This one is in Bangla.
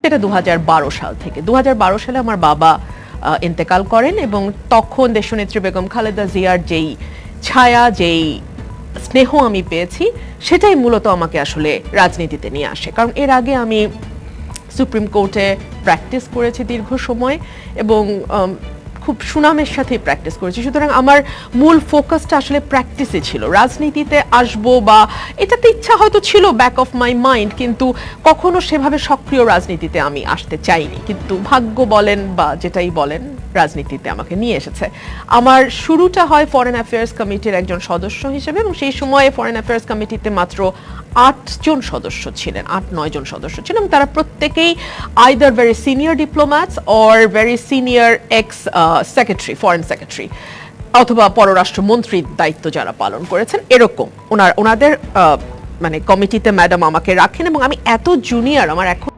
সেটা 2012 সাল থেকে। 2012 সালে আমার বাবা ইন্তেকাল করেন এবং তখন দেশনেত্রী বেগম খালেদা জিয়ার যেই ছায়া, যেই স্নেহ আমি পেয়েছি, সেটাই মূলত আমাকে আসলে রাজনীতিতে নিয়ে আসে। কারণ এর আগে আমি সুপ্রিম কোর্টে প্র্যাকটিস করেছি দীর্ঘ সময় এবং খুব সুনামের সাথে প্র্যাকটিস করেছি। সুতরাং আমার মূল ফোকাসটা আসলে প্র্যাকটিসে ছিল। রাজনীতিতে আসবো বা এটাতে ইচ্ছা হয়তো ছিল ব্যাক অফ মাই মাইন্ড, কিন্তু কখনো সেভাবে সক্রিয় রাজনীতিতে আমি আসতে চাইনি। কিন্তু ভাগ্য বলেন বা যেটাই বলেন, রাজনীতিতে আমাকে নিয়ে এসেছে। আমার শুরুটা হয় ফরেন অ্যাফেয়ার্স কমিটির একজন সদস্য হিসেবে, এবং সেই সময়ে ফরেন অ্যাফেয়ার্স কমিটিতে মাত্র 8 জন সদস্য ছিলেন, 8-9 জন সদস্য ছিলেন। তারা প্রত্যেকেই either very senior diplomats or very senior x secretary, foreign secretary, অথবা পররাষ্ট্রমন্ত্রীর দায়িত্ব যারা পালন করেছেন, এরকম ওনাদের মানে কমিটিতে ম্যাডাম আমাকে রাখেন। এবং আমি এত জুনিয়র, আমার এখন